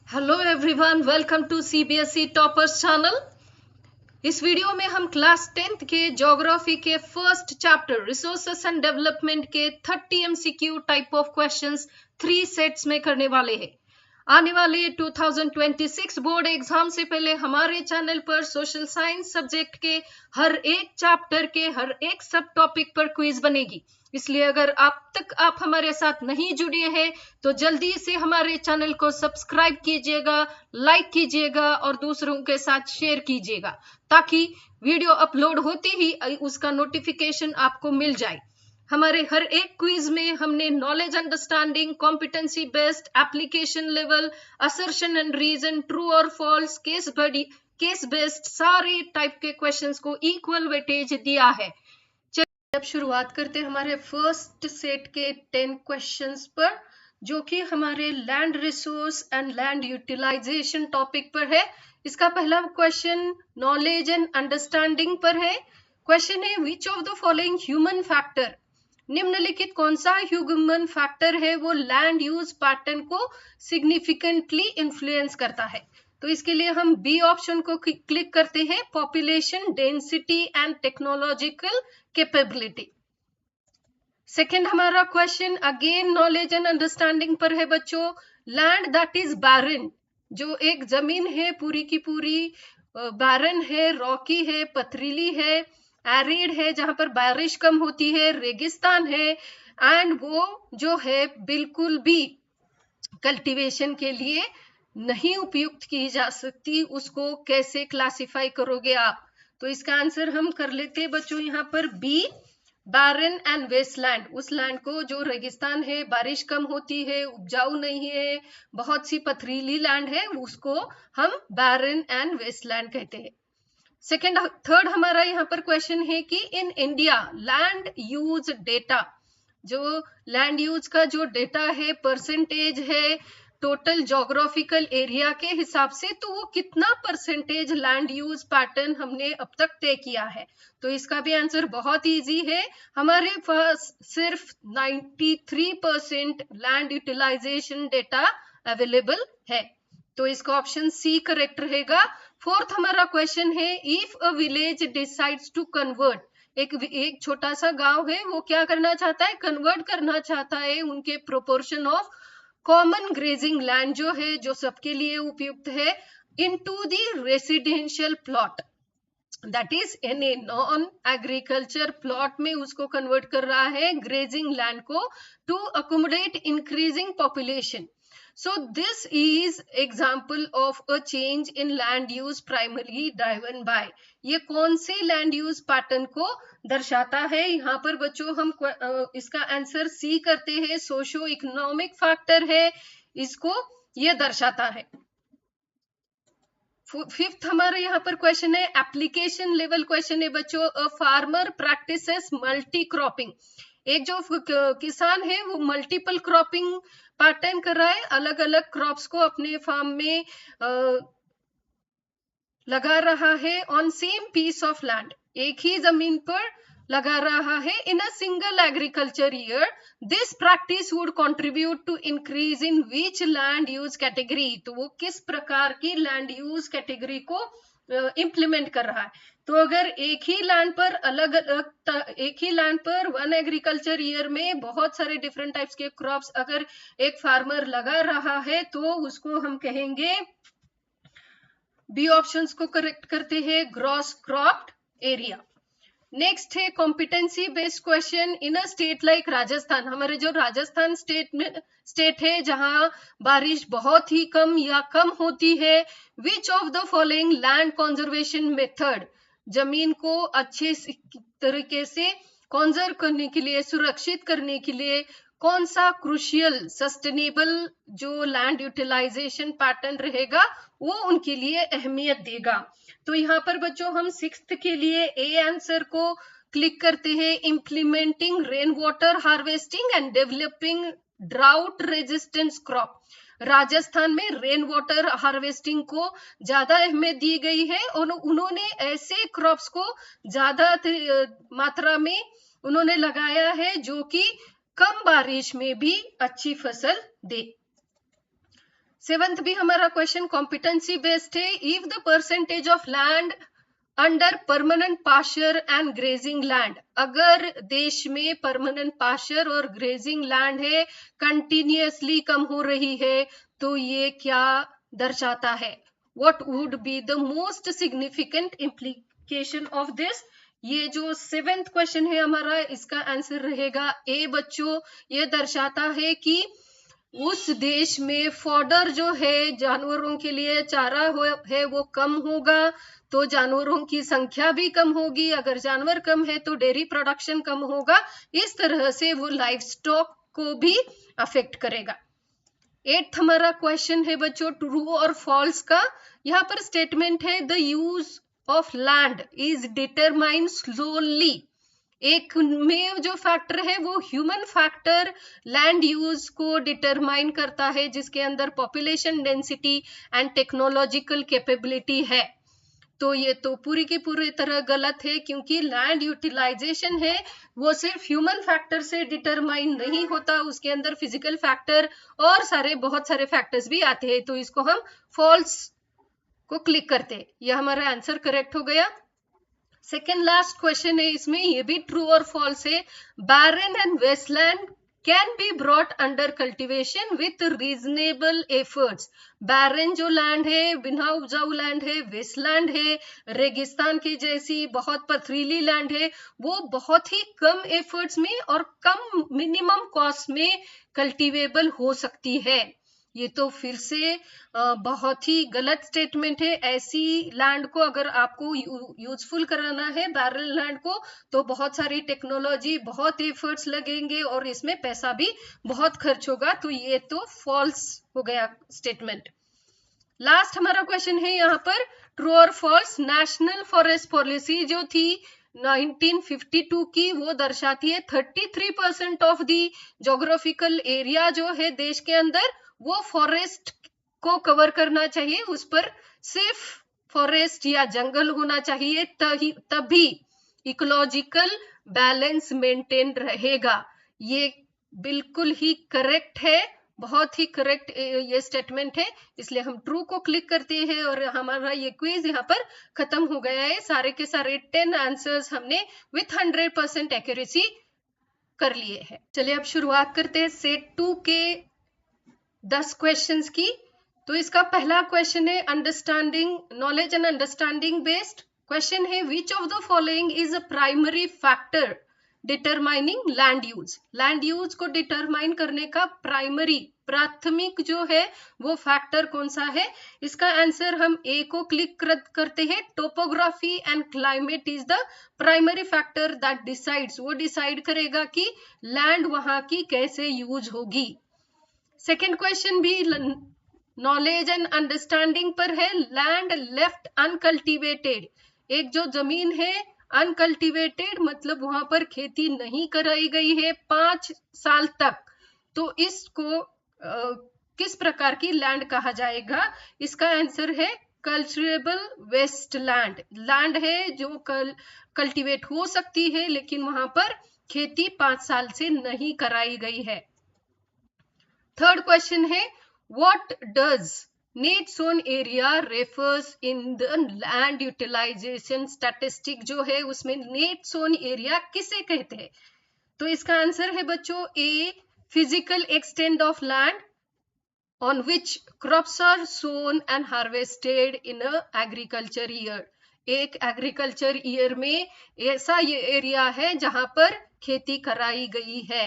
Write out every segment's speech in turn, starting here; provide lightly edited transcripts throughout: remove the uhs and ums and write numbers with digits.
Hello everyone, welcome to CBSE toppers channel. इस video में हम क्लास 10th के ज्योग्राफी के first chapter resources and development के 30 MCQ type of questions 3 sets में करने वाले हैं। आने वाले 2026 बोर्ड एग्जाम से पहले हमारे चैनल पर सोशल साइंस सब्जेक्ट के हर एक चैप्टर के हर एक सब टॉपिक पर क्विज बनेगी। इसलिए अगर आप हमारे साथ नहीं जुड़े हैं तो जल्दी से हमारे चैनल को सब्सक्राइब कीजिएगा, लाइक कीजिएगा और दूसरों के साथ शेयर कीजिएगा ताकि वीडियो अपलोड होते ही उसका नोटिफिकेशन आपको मिल जाए। हमारे हर एक क्विज में हमने knowledge understanding, competency based, application level, assertion and reason, true और फॉल्स, केस बेस्ड सारे टाइप के क्वेश्चंस को इक्वल वेटेज दिया है। अब शुरुआत करते हैं हमारे फर्स्ट सेट के 10 क्वेश्चंस पर, जो कि हमारे land resource and land utilization topic पर है। इसका पहला क्वेश्चन नॉलेज एंड अंडरस्टैंडिंग पर है। क्वेश्चन है, which of the following human factor, निम्नलिखित कौन सा ह्यूमन फैक्टर है वो लैंड यूज पैटर्न को सिग्निफिकेंटली इन्फ्लुएंस करता है। तो इसके लिए हम बी ऑप्शन को क्लिक करते हैं, population density and technological capability. Second हमारा question again knowledge and understanding पर है बच्चों। लैंड दैट इज बैरन, जो एक जमीन है पूरी की पूरी बैरन है, रॉकी है, पथरीली है, एरिड है जहां पर बारिश कम होती है, रेगिस्तान है, एंड वो जो है बिल्कुल भी कल्टीवेशन के लिए नहीं उपयुक्त की जा सकती, उसको कैसे क्लासिफाई करोगे आप? तो इसका आंसर हम कर लेते हैं बच्चों यहाँ पर बी, बैरन एंड वेस्टलैंड। उस लैंड को जो रेगिस्तान है, बारिश कम होती है, उपजाऊ नहीं है, बहुत सी पथरीली लैंड है, उसको हम बैरन एंड वेस्टलैंड कहते हैं। थर्ड हमारा यहाँ पर क्वेश्चन है कि in India land use data, जो लैंड यूज का जो डेटा है, परसेंटेज है टोटल ज्योग्राफिकल एरिया के हिसाब से, तो वो कितना परसेंटेज लैंड यूज पैटर्न हमने अब तक तय किया है? तो इसका भी आंसर बहुत इजी है, हमारे पास सिर्फ 93% लैंड यूटिलाइजेशन डेटा अवेलेबल है। तो इसका ऑप्शन सी करेक्ट रहेगा। फोर्थ हमारा क्वेश्चन है, if a village decides to convert, एक छोटा सा गांव है, वो क्या करना चाहता है? कन्वर्ट करना चाहता है उनके proportion of common grazing land जो है, जो सबके लिए उपयुक्त है, into the residential plot, that is in a non agriculture plot में उसको कन्वर्ट कर रहा है ग्रेजिंग लैंड को, to accommodate increasing population. So this is example of a change in land use primarily driven by, ये कौन से land use pattern को दर्शाता है? यहाँ पर बच्चों हम इसका आंसर सी करते हैं, सोशो इकोनॉमिक फैक्टर है, इसको ये दर्शाता है। फिफ्थ हमारा यहाँ पर क्वेश्चन है, एप्लीकेशन लेवल क्वेश्चन है बच्चों। A farmer practices multi cropping, एक जो किसान है वो मल्टीपल क्रॉपिंग पैटर्न कर रहा है, अलग अलग क्रॉप्स को अपने फार्म में लगा रहा है on same piece of land, एक ही जमीन पर लगा रहा है in a single agriculture year. This practice would contribute to increase in which land use category, तो वो किस प्रकार की लैंड यूज कैटेगरी को इम्प्लीमेंट कर रहा है? तो अगर एक ही लैंड पर वन एग्रीकल्चर ईयर में बहुत सारे डिफरेंट टाइप्स के क्रॉप्स अगर एक फार्मर लगा रहा है, तो उसको हम कहेंगे, बी ऑप्शंस को करेक्ट करते हैं, ग्रॉस क्रॉप्ड एरिया। नेक्स्ट है competency based question. In a state like Rajasthan, हमारे जो राजस्थान स्टेट है जहां बारिश बहुत ही कम या कम होती है, which of the following land conservation method, जमीन को अच्छे तरीके से कंजर्व करने के लिए, सुरक्षित करने के लिए कौन सा क्रूशियल सस्टेनेबल जो लैंड यूटिलाइजेशन पैटर्न रहेगा वो उनके लिए अहमियत देगा? तो यहाँ पर बच्चों हम सिक्स्थ के लिए ए आंसर को क्लिक करते हैं, implementing rain water harvesting and developing drought resistance crop. Rajasthan में रेन वाटर हार्वेस्टिंग को ज्यादा अहमियत दी गई है और उन्होंने ऐसे क्रॉप्स को ज्यादा मात्रा में उन्होंने लगाया है जो कि कम बारिश में भी अच्छी फसल दे। सेवंथ भी हमारा क्वेश्चन कॉम्पिटेंसी बेस्ड है। If the percentage of land under permanent pasture and grazing land, अगर देश में परमानेंट पास्चर और ग्रेजिंग लैंड है कंटिन्यूअसली कम हो रही है तो ये क्या दर्शाता है? What would be the most significant implication of this? ये जो सेवेंथ क्वेश्चन है हमारा, इसका आंसर रहेगा ए बच्चों। ये दर्शाता है कि उस देश में फॉडर जो है, जानवरों के लिए चारा है, वो कम होगा तो जानवरों की संख्या भी कम होगी। अगर जानवर कम है तो डेयरी प्रोडक्शन कम होगा। इस तरह से वो लाइफ स्टॉक को भी अफेक्ट करेगा। एट्थ हमारा क्वेश्चन है बच्चों ट्रू और फॉल्स का। यहाँ पर स्टेटमेंट है the use of land is determined slowly. एक में जो फैक्टर है वो ह्यूमन फैक्टर लैंड यूज को डिटरमाइन करता है, जिसके अंदर population density and technological capability है। तो ये तो पूरी की पूरी तरह गलत है, क्योंकि लैंड यूटिलाइजेशन है वो सिर्फ ह्यूमन फैक्टर से डिटरमाइन नहीं होता, उसके अंदर फिजिकल फैक्टर और बहुत सारे फैक्टर्स भी आते हैं। तो इसको हम फॉल्स को क्लिक करते, ये हमारा आंसर करेक्ट हो गया। सेकेंड लास्ट क्वेश्चन है इसमें, ये भी ट्रू और फॉल्स है। Barren and wasteland can be brought under cultivation with reasonable efforts. Barren जो लैंड है, बिना उपजाऊ लैंड है, वेस्टलैंड है, रेगिस्तान की जैसी बहुत पथरीली लैंड है, वो बहुत ही कम एफर्ट्स में और कम मिनिमम कॉस्ट में कल्टिवेबल हो सकती है। ये तो फिर से बहुत ही गलत स्टेटमेंट है। ऐसी लैंड को अगर आपको यूजफुल कराना है, बैरल लैंड को, तो बहुत सारी टेक्नोलॉजी, बहुत एफर्ट्स लगेंगे और इसमें पैसा भी बहुत खर्च होगा। तो ये तो फॉल्स हो गया स्टेटमेंट। लास्ट हमारा क्वेश्चन है यहाँ पर ट्रू और फॉल्स। नेशनल फॉरेस्ट पॉलिसी जो थी 1952 की, वो दर्शाती है 33% ऑफ दी जोग्राफिकल एरिया जो है देश के अंदर वो फॉरेस्ट को कवर करना चाहिए, उस पर सिर्फ फॉरेस्ट या जंगल होना चाहिए, तभी इकोलॉजिकल बैलेंस मेंटेन रहेगा। ये बिल्कुल ही करेक्ट है, बहुत ही करेक्ट ये स्टेटमेंट है, इसलिए हम ट्रू को क्लिक करते हैं और हमारा ये क्विज यहाँ पर खत्म हो गया है। सारे के सारे 10 आंसर्स हमने विथ 100% एक्यूरेसी कर लिए हैं। चलिए अब शुरुआत करते हैं सेट 2 के 10 क्वेश्चंस की। तो इसका पहला क्वेश्चन है understanding, knowledge and understanding based question है। Which of the following is a primary factor determining land use. Land use को डिटरमाइन करने का प्राथमिक जो है वो फैक्टर कौन सा है? इसका आंसर हम ए को क्लिक करते हैं। Topography and climate is the primary factor that decides, वो डिसाइड करेगा कि लैंड वहां की कैसे यूज होगी। सेकेंड क्वेश्चन भी नॉलेज एंड अंडरस्टैंडिंग पर है। लैंड लेफ्ट अनकल्टिवेटेड, एक जो जमीन है अनकल्टिवेटेड मतलब वहां पर खेती नहीं कराई गई है 5 साल तक, तो इसको किस प्रकार की लैंड कहा जाएगा? इसका आंसर है कल्चरेबल वेस्ट लैंड। लैंड है जो कल्टिवेट हो सकती है लेकिन वहां पर खेती 5 साल से नहीं कराई गई है। थर्ड क्वेश्चन है what does net sown area refers in the land utilization statistic, जो है उसमें नेट सोन एरिया किसे कहते हैं? तो इसका आंसर है बच्चों a physical extent of land on which crops are sown and harvested in a agriculture year. एक एग्रीकल्चर ईयर में ऐसा ये एरिया है जहां पर खेती कराई गई है।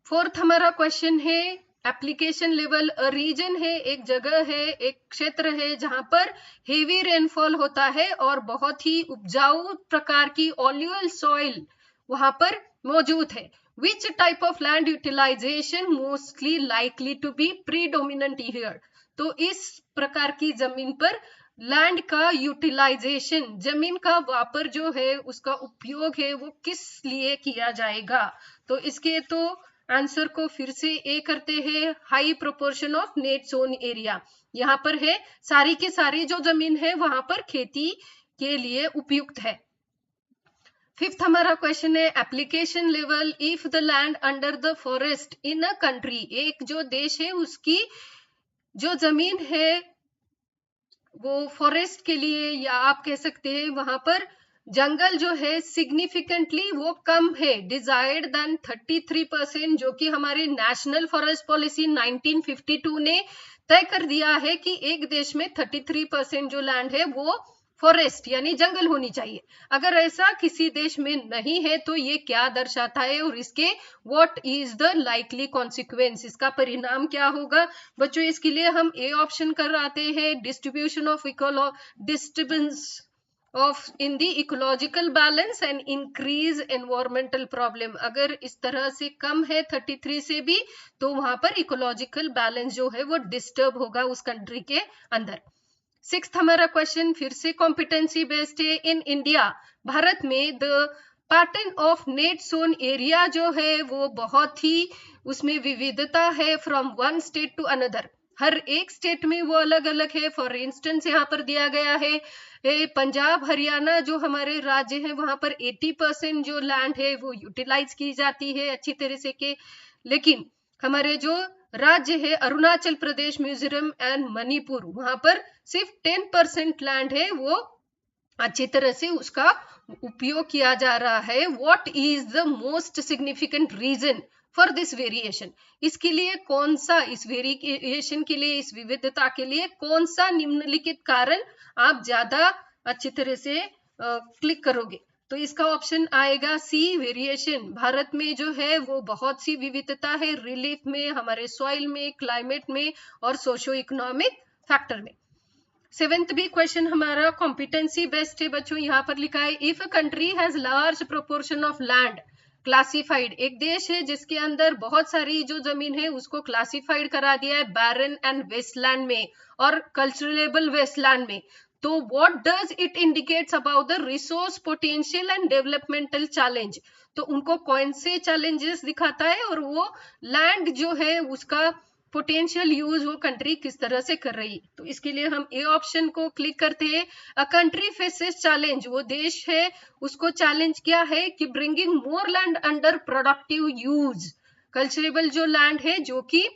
फोर्थ हमारा क्वेश्चन है एप्लीकेशन लेवल। रीजन है, एक जगह है, एक क्षेत्र है जहां पर हेवी रेनफॉल होता है और बहुत ही उपजाऊ प्रकार की ऑल्यूअल सॉइल वहां पर मौजूद है। Which type of land utilization mostly likely to be predominant here. तो इस प्रकार की जमीन पर लैंड का यूटिलाइजेशन, जमीन का वापर जो है उसका उपयोग है वो किस लिए किया जाएगा? तो इसके तो आंसर को फिर से ए करते हैं, high proportion of net sown area. यहाँ पर है सारी की सारी जो जमीन है वहां पर खेती के लिए उपयुक्त है। फिफ्थ हमारा क्वेश्चन है application level if the land under the forest in a country, एक जो देश है उसकी जो जमीन है वो फॉरेस्ट के लिए, या आप कह सकते हैं वहां पर जंगल जो है सिग्निफिकेंटली वो कम है, डिजायर्ड देन 33%, जो कि हमारी नेशनल फॉरेस्ट पॉलिसी 1952 ने तय कर दिया है कि एक देश में 33% जो लैंड है वो फॉरेस्ट यानी जंगल होनी चाहिए। अगर ऐसा किसी देश में नहीं है तो ये क्या दर्शाता है और इसके what is the likely consequence, इसका परिणाम क्या होगा बच्चों। इसके लिए हम ए ऑप्शन कर आते हैं, distribution of disturbance of in the ecological balance and increase environmental problem. अगर इस तरह से कम है 33 से भी तो वहां पर इकोलॉजिकल बैलेंस जो है वो डिस्टर्ब होगा उस कंट्री के अंदर। सिक्स्थ हमारा क्वेश्चन फिर से कॉम्पिटेंसी बेस्ड है। इन इंडिया, भारत में the pattern of net sown area जो है वो बहुत ही उसमें विविधता है from one state to another, हर एक स्टेट में वो अलग अलग है। फॉर इंस्टेंस यहाँ पर दिया गया है पंजाब हरियाणा जो हमारे राज्य हैं वहां पर 80% जो लैंड है वो यूटिलाइज की जाती है अच्छी तरह से के, लेकिन हमारे जो राज्य है अरुणाचल प्रदेश, मिजोरम एंड मणिपुर, वहां पर सिर्फ 10% लैंड है वो अच्छी तरह से उसका उपयोग किया जा रहा है। What is the most significant reason for this variation, इसके लिए कौन सा, इस वेरिएशन के लिए, इस विविधता के लिए कौन सा निम्नलिखित कारण आप ज्यादा अच्छी तरह से क्लिक करोगे, तो इसका ऑप्शन आएगा सी, वेरिएशन। भारत में जो है वो बहुत सी विविधता है, रिलीफ में, हमारे सॉइल में, क्लाइमेट में और सोशो इकोनॉमिक फैक्टर में। सेवेंथ भी क्वेश्चन हमारा कॉम्पिटेंसी बेस्ड है बच्चों। यहाँ पर लिखा है if a country has large proportion of land classified, एक देश है जिसके अंदर बहुत सारी जो जमीन है उसको क्लासिफाइड करा दिया है बैरन एंड वेस्टलैंड में और कल्चरेबल वेस्टलैंड में, तो what does it indicates about the resource potential and developmental challenge, तो उनको कौन से चैलेंजेस दिखाता है और वो लैंड जो है उसका पोटेंशियल यूज वो कंट्री किस तरह से कर रही है। तो इसके लिए हम ए ऑप्शन को क्लिक करते हैं। अ कंट्री फेसेस चैलेंज, वो देश है उसको चैलेंज क्या है कि ब्रिंगिंग मोर land under productive use, culturable जो लैंड है जो कि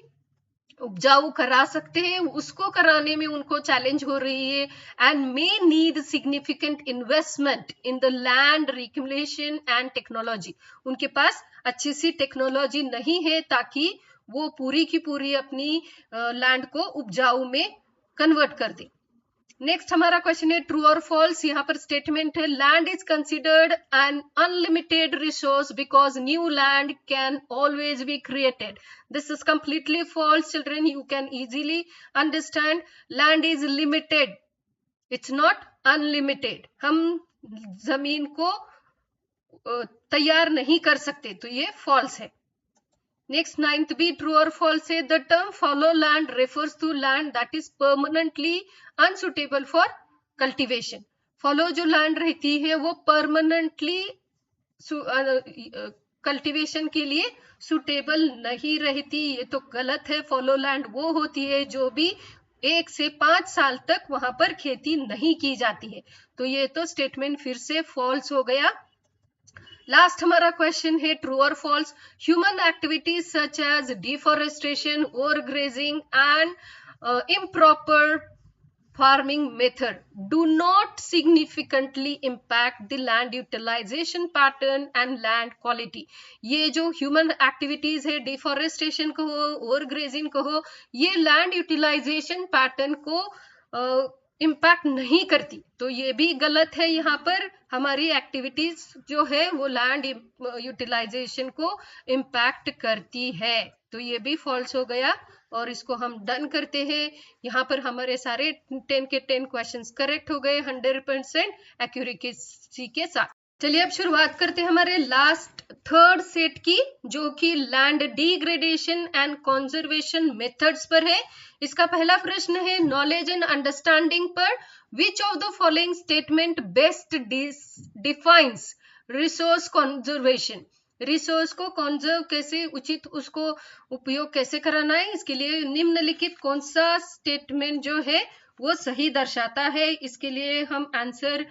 उपजाऊ करा सकते हैं उसको कराने में उनको चैलेंज हो रही है, and may need significant investment in the land reclamation and technology, उनके पास अच्छी सी टेक्नोलॉजी नहीं है ताकि वो पूरी की पूरी अपनी लैंड को उपजाऊ में कन्वर्ट कर दे। नेक्स्ट हमारा क्वेश्चन है ट्रू और फॉल्स। यहाँ पर स्टेटमेंट है land is considered an unlimited resource because new land can always be created. This is completely false children, you can easily understand land is limited, it's not unlimited. हम जमीन को तैयार नहीं कर सकते, तो ये फॉल्स है। नेक्स्ट नाइन्थ बी ट्रू और फॉल्स है। The term fallow land refers to land that is permanently unsuitable for cultivation. Fallow जो लैंड रहती है वो परमानेंटली कल्टीवेशन के लिए सुटेबल नहीं रहती, ये तो गलत है। फॉलो लैंड वो होती है जो भी 1 से 5 साल तक वहां पर खेती नहीं की जाती है, तो ये तो स्टेटमेंट फिर से फॉल्स हो गया। लास्ट हमारा क्वेश्चन है ट्रू और false. Human activities such as deforestation, overgrazing and improper farming method do not significantly impact the land utilization pattern and land quality। ये जो ह्यूमन एक्टिविटीज है, डिफॉरेस्टेशन को हो, ओवरग्रेजिंग को हो, ये लैंड यूटिलाइजेशन पैटर्न को इम्पैक्ट नहीं करती, तो ये भी गलत है। यहाँ पर हमारी एक्टिविटीज जो है वो लैंड यूटिलाइजेशन को इम्पैक्ट करती है, तो ये भी फॉल्स हो गया और इसको हम डन करते हैं। यहाँ पर हमारे सारे 10 के 10 क्वेश्चंस करेक्ट हो गए 100% एक्यूरेसी के साथ। चलिए अब शुरुआत करते हैं हमारे लास्ट थर्ड सेट की, जो कि land degradation and conservation methods पर है। इसका पहला प्रश्न है नॉलेज एंड अंडरस्टैंडिंग पर विच of the following statement best defines resource conservation. Resource को कंजर्व कैसे, उचित उसको उपयोग कैसे कराना है, इसके लिए निम्नलिखित कौन सा स्टेटमेंट जो है वो सही दर्शाता है। इसके लिए हम आंसर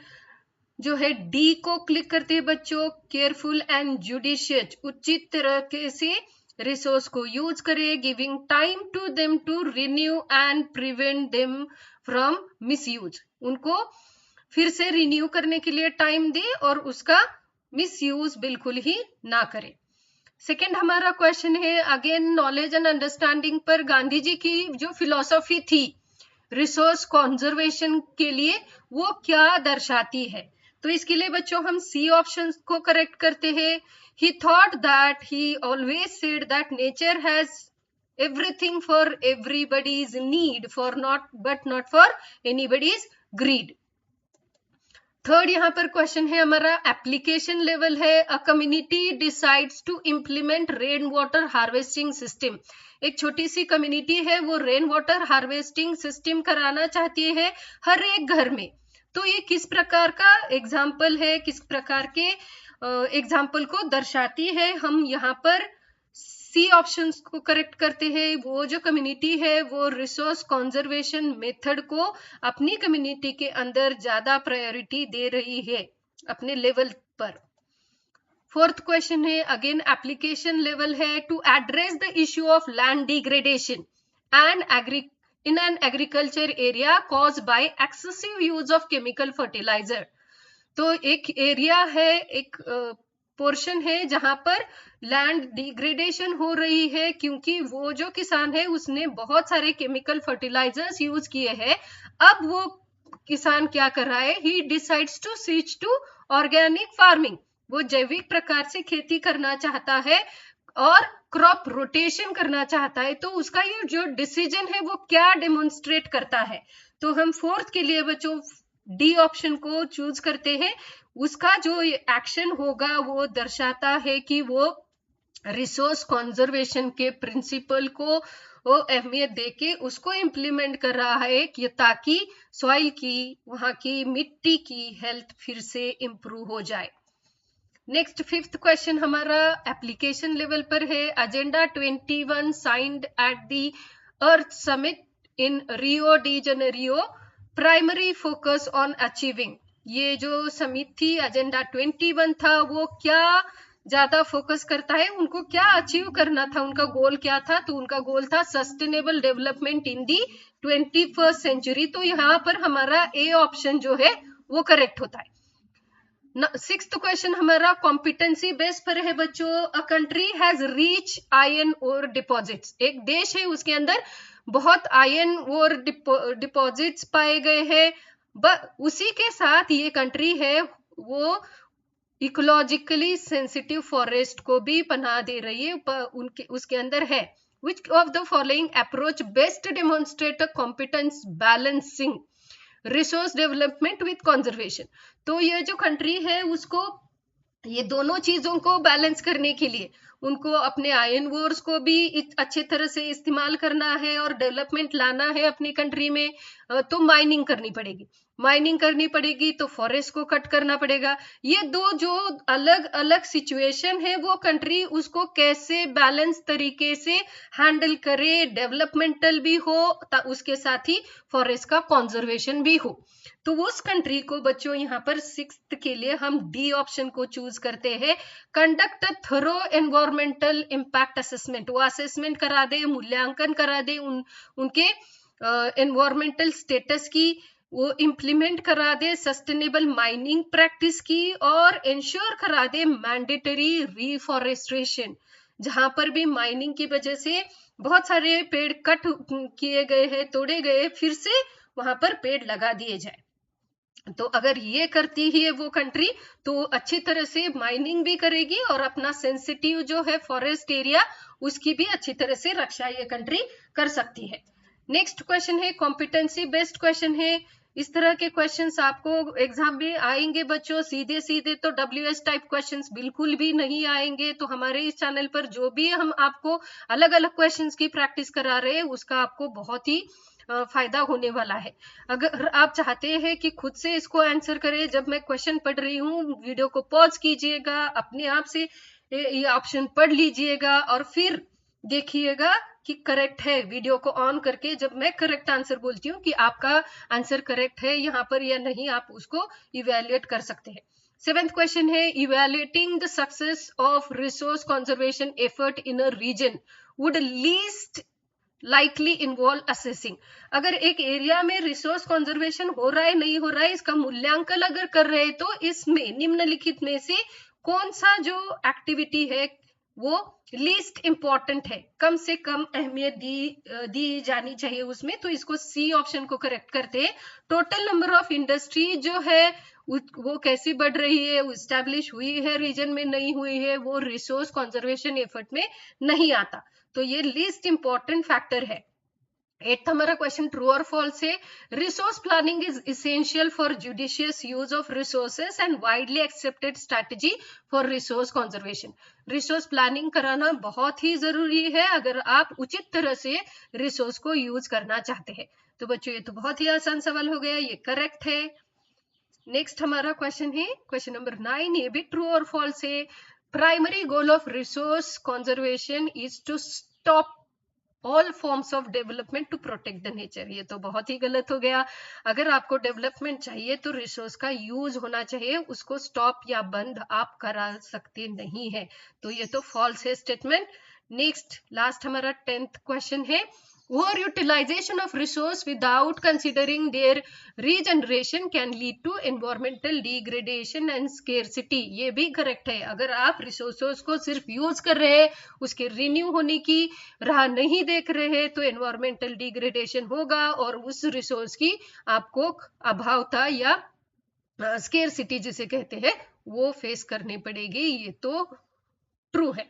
जो है डी को क्लिक करते हैं बच्चों, केयरफुल एंड जुडिशियस, उचित तरीके से रिसोर्स को यूज करे, giving time to them to renew and prevent them from misuse, उनको फिर से रिन्यू करने के लिए टाइम दे और उसका मिसयूज बिल्कुल ही ना करे। सेकेंड हमारा क्वेश्चन है अगेन नॉलेज एंड अंडरस्टैंडिंग पर गांधी जी की जो फिलॉसफी थी रिसोर्स कंजर्वेशन के लिए वो क्या दर्शाती है। तो इसके लिए बच्चों हम सी ऑप्शन को करेक्ट करते हैं। He thought that he always said that nature has everything for everybody's need for not but not for anybody's greed. Third यहाँ पर क्वेश्चन है हमारा एप्लीकेशन लेवल है, a community decides to implement rain water harvesting system, एक छोटी सी community है वो rain water harvesting system कराना चाहती है हर एक घर में। तो ये किस प्रकार का एग्जाम्पल है, किस प्रकार के एग्जाम्पल को दर्शाती है, हम यहाँ पर सी ऑप्शन को करेक्ट करते हैं। वो जो कम्युनिटी है वो रिसोर्स कंजर्वेशन मेथड को अपनी कम्युनिटी के अंदर ज्यादा प्रायोरिटी दे रही है अपने लेवल पर। फोर्थ क्वेश्चन है अगेन एप्लीकेशन लेवल है, to address the issue of land degradation and in an agriculture area caused by excessive use of chemical fertilizer। तो एक एरिया है, एक पोर्शन है जहां पर लैंड डिग्रेडेशन हो रही है क्योंकि वो जो किसान है उसने बहुत सारे केमिकल फर्टिलाइजर्स यूज किए हैं। अब वो किसान क्या कर रहा है, he decides to switch to organic farming, वो जैविक प्रकार से खेती करना चाहता है और क्रॉप रोटेशन करना चाहता है। तो उसका ये जो डिसीजन है वो क्या डेमोन्स्ट्रेट करता है। तो हम फोर्थ के लिए बच्चों डी ऑप्शन को चूज करते हैं। उसका जो एक्शन होगा वो दर्शाता है कि वो रिसोर्स कंजर्वेशन के प्रिंसिपल को वो अहमियत देके उसको इम्प्लीमेंट कर रहा है कि ताकि सॉइल की, वहां की मिट्टी की हेल्थ फिर से इम्प्रूव हो जाए। नेक्स्ट फिफ्थ क्वेश्चन हमारा एप्लीकेशन लेवल पर है, agenda 21 signed at the earth summit in Rio de Janeiro, primary focus on achieving. ये जो समिट थी एजेंडा 21 था वो क्या ज्यादा फोकस करता है, उनको क्या अचीव करना था, उनका गोल क्या था। तो उनका गोल था sustainable development in the 21st century. तो यहाँ पर हमारा ए ऑप्शन जो है वो करेक्ट होता है। सिक्स्थ क्वेश्चन हमारा कॉम्पिटेंसी बेस पर है बच्चों, a country has rich iron ore deposits, एक देश है उसके अंदर बहुत आयरन ओर डिपॉजिट्स पाए गए हैं, उसी के साथ ये कंट्री है वो इकोलॉजिकली सेंसिटिव फॉरेस्ट को भी पनाह दे रही है, उनके उसके अंदर है। Which of the following approach best demonstrate a competence balancing resource development with conservation. तो ये जो कंट्री है उसको ये दोनों चीजों को बैलेंस करने के लिए उनको अपने आयरन वोर्स को भी अच्छे तरह से इस्तेमाल करना है और डेवलपमेंट लाना है अपनी कंट्री में। तो माइनिंग करनी पड़ेगी, माइनिंग करनी पड़ेगी तो फॉरेस्ट को कट करना पड़ेगा। ये दो जो अलग अलग सिचुएशन है वो कंट्री उसको कैसे बैलेंस तरीके से हैंडल करे, डेवलपमेंटल भी हो उसके साथ ही फॉरेस्ट का कंजर्वेशन भी हो। तो उस कंट्री को बच्चों यहाँ पर सिक्स्थ के लिए हम डी ऑप्शन को चूज करते हैं, conduct a thorough environmental impact assessment, वो असेसमेंट करा दे, मूल्यांकन करा दे उनके एनवायरमेंटल स्टेटस की, वो इम्प्लीमेंट करा दे सस्टेनेबल माइनिंग प्रैक्टिस की और इंश्योर करा दे मैंडेटरी रिफॉरेस्ट्रेशन, जहां पर भी माइनिंग की वजह से बहुत सारे पेड़ कट किए गए हैं, तोड़े गए, फिर से वहां पर पेड़ लगा दिए जाए। तो अगर ये करती ही है वो कंट्री तो अच्छी तरह से माइनिंग भी करेगी और अपना सेंसिटिव जो है फॉरेस्ट एरिया उसकी भी अच्छी तरह से रक्षा ये कंट्री कर सकती है। नेक्स्ट क्वेश्चन है कॉम्पिटेंसी बेस्ड क्वेश्चन है। इस तरह के क्वेश्चंस आपको एग्जाम में आएंगे बच्चों, सीधे सीधे तो WS टाइप क्वेश्चंस बिल्कुल भी नहीं आएंगे। तो हमारे इस चैनल पर जो भी हम आपको अलग अलग क्वेश्चंस की प्रैक्टिस करा रहे हैं उसका आपको बहुत ही फायदा होने वाला है। अगर आप चाहते हैं कि खुद से इसको आंसर करें, जब मैं क्वेश्चन पढ़ रही हूँ वीडियो को पॉज कीजिएगा, अपने आप से ये ऑप्शन पढ़ लीजिएगा और फिर देखिएगा कि करेक्ट है वीडियो को ऑन करके जब मैं करेक्ट आंसर बोलती हूँ कि आपका आंसर करेक्ट है यहाँ पर या नहीं, आप उसको इवेल्युएट कर सकते हैं। 7th क्वेश्चन है evaluating the success of resource conservation effort in a region would least likely involve assessing. अगर एक एरिया में रिसोर्स कंजर्वेशन हो रहा है नहीं हो रहा है इसका मूल्यांकन अगर कर रहे हैं तो इसमें निम्नलिखित में से कौन सा जो एक्टिविटी है वो लीस्ट इंपॉर्टेंट है, कम से कम अहमियत दी जानी चाहिए उसमें, तो इसको सी ऑप्शन को करेक्ट करते हैं। टोटल नंबर ऑफ इंडस्ट्री जो है वो कैसी बढ़ रही है, एस्टैब्लिश हुई है रीजन में नहीं हुई है, वो रिसोर्स कंजर्वेशन एफर्ट में नहीं आता, तो ये लीस्ट इंपॉर्टेंट फैक्टर है। 8th हमारा क्वेश्चन ट्रू और फॉल्स है। Resource planning is essential for judicious use of resources and widely accepted strategy for resource conservation. Resource planning कराना बहुत ही जरूरी है अगर आप उचित तरह से रिसोर्स को यूज करना चाहते हैं। तो बच्चों ये तो बहुत ही आसान सवाल हो गया, ये करेक्ट है। नेक्स्ट हमारा क्वेश्चन है क्वेश्चन नंबर 9, ये भी ट्रू और फॉल्स है। Primary goal of resource conservation is to stop all forms of development to protect the nature. ये तो बहुत ही गलत हो गया। अगर आपको डेवलपमेंट चाहिए तो रिसोर्स का यूज होना चाहिए, उसको स्टॉप या बंद आप करा सकते नहीं है, तो ये तो फॉल्स है स्टेटमेंट। नेक्स्ट लास्ट हमारा 10th क्वेश्चन है over utilization of resource without considering their regeneration can lead to environmental degradation and scarcity. ये भी करेक्ट है। अगर आप रिसोर्सेज को सिर्फ यूज कर रहे हैं, उसके रिन्यू होने की राह नहीं देख रहे हैं, तो एनवायरमेंटल डिग्रेडेशन होगा और उस रिसोर्स की आपको अभावता या स्केर्सिटी जिसे कहते हैं वो फेस करनी पड़ेगी। ये तो ट्रू है।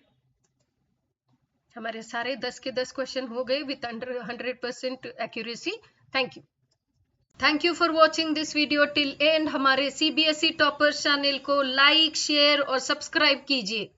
हमारे सारे 10 के 10 क्वेश्चन हो गए with 100% accuracy. Thank you for watching this video till and. हमारे CBSE टॉपर्स चैनल को लाइक, शेयर और सब्सक्राइब कीजिए।